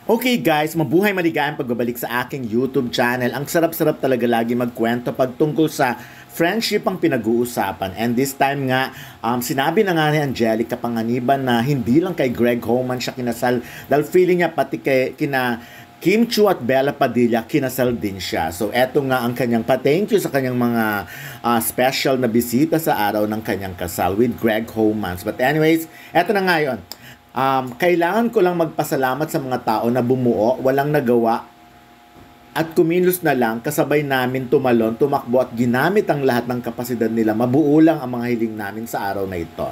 Okay guys, mabuhay maligayang pagbabalik sa aking YouTube channel. Ang sarap-sarap talaga lagi magkwento pag tungkol sa friendship ang pinag-uusapan. And this time nga, sinabi na nga ni Angelica Panganiban na hindi lang kay Greg Homan siya kinasal dahil feeling niya pati kina Kim Chiu at Bella Padilla kinasal din siya. So eto nga ang kanyang pa-thank you sa kanyang mga special na bisita sa araw ng kanyang kasal with Greg Homans. But anyways, eto na nga yun. Kailangan ko lang magpasalamat sa mga tao na bumuo, walang nagawa, at kumilos na lang kasabay namin tumalon, tumakbo at ginamit ang lahat ng kapasidad nila. Mabuo lang ang mga hiling namin sa araw na ito.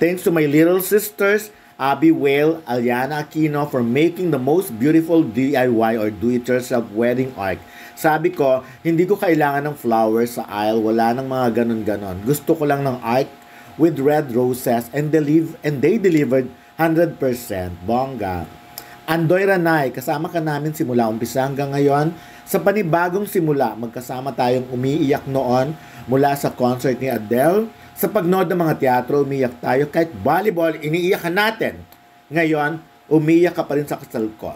Thanks to my little sisters, Abby Whale, Aliana Aquino for making the most beautiful DIY or do-it-yourself wedding arc. Sabi ko, hindi ko kailangan ng flowers sa aisle, wala nang mga ganon-ganon. Gusto ko lang ng arc with red roses and they delivered 100%. Bongga. Andoy Ranay, kasama ka namin simula umpisa hanggang ngayon. Sa panibagong simula, magkasama tayong umiiyak noon mula sa concert ni Adele. Sa pagnood ng mga teatro, umiiyak tayo. Kahit volleyball, iniiyakan natin. Ngayon, umiiyak ka pa rin sa kasal ko.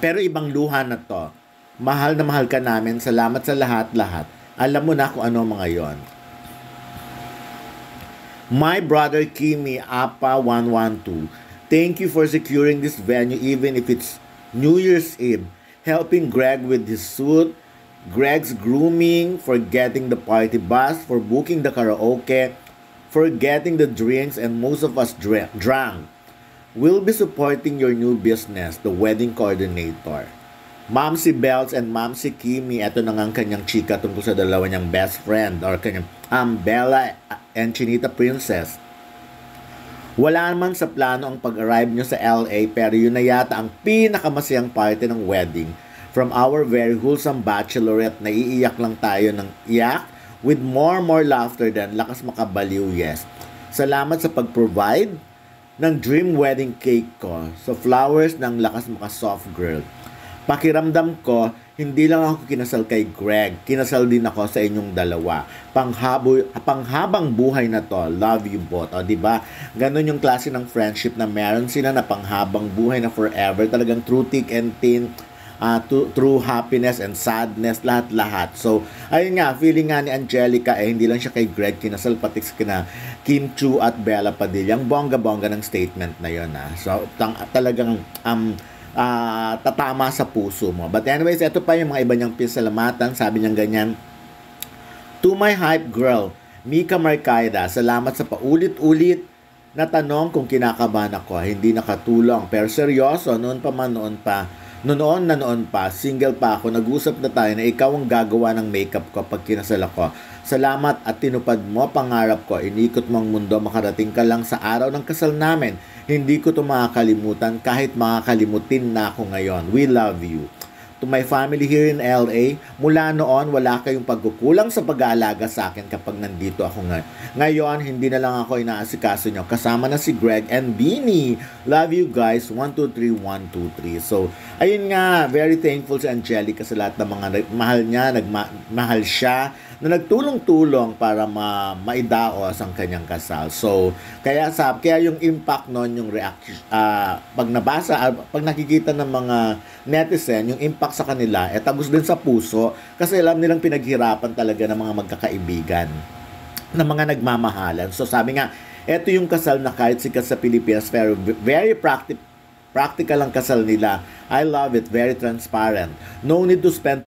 Pero ibang luha na to. Mahal na mahal ka namin. Salamat sa lahat-lahat. Alam mo na kung ano mga yon. My brother Kimi Apa 112, thank you for securing this venue even if it's New Year's Eve, helping Greg with his suit, Greg's grooming, for getting the party bus, for booking the karaoke, for getting the drinks, and most of us drank. We'll be supporting your new business, the wedding coordinator. Mamsi Bells and Mamsi Kimi, ito na nga ang kanyang chika tungkol sa dalawa niyang best friend or kanyang Bella and Chinita Princess. Wala naman sa plano ang pag-arrive nyo sa LA pero yun na yata ang pinakamasayang party ng wedding. From our very wholesome bachelorette, naiiyak lang tayo ng iyak with more laughter than lakas makabaliw, yes. Salamat sa pag-provide ng dream wedding cake ko. So flowers ng lakas maka soft girl. Pakiramdam ko, hindi lang ako kinasal kay Greg, kinasal din ako sa inyong dalawa. Panghabang buhay na to, love you both. O, diba? Ganon yung klase ng friendship na meron sila na panghabang buhay na forever. Talagang true thick and thin, true happiness and sadness, lahat-lahat. So, ayun nga, feeling nga ni Angelica, hindi lang siya kay Greg kinasal, pati kina Kim Chiu at Bella Padilla. Ang bongga-bongga ng statement na yun. So, talagang, tatama sa puso mo. But anyways, ito pa yung mga iba niyang pinasalamatan. Sabi niya ganyan, to my hype girl, Mika Marcaida, salamat sa paulit-ulit na tanong kung kinakabahan ako. Hindi nakatulong. Pero seryoso, noon pa, single pa ako, nag-usap na tayo na ikaw ang gagawa ng makeup ko pag kinasal ako. Salamat at tinupad mo pangarap ko. Inikot mo ang mundo, makarating ka lang sa araw ng kasal namin. Hindi ko ito makakalimutan kahit makakalimutin na ako ngayon. We love you. To my family here in LA, mula noon wala kayong pagkukulang sa pag-aalaga sa akin kapag nandito ako ngayon, hindi na lang ako inaasikaso nyo. Kasama na si Greg and Beanie. Love you guys. 123 123. So, ayun nga, very thankful si Angelica sa lahat ng mga mahal niya, mahal siya, na nagtulong-tulong para maidaos ang kanyang kasal. So, kaya yung impact noon, yung reaction, pag nakikita ng mga netizen, yung impact sa kanila, tagos din sa puso, kasi alam nilang pinaghirapan talaga ng mga magkakaibigan, ng mga nagmamahalan. So, sabi nga, eto yung kasal na kahit sikat sa Pilipinas, pero very practical ang kasal nila. I love it, very transparent. No need to spend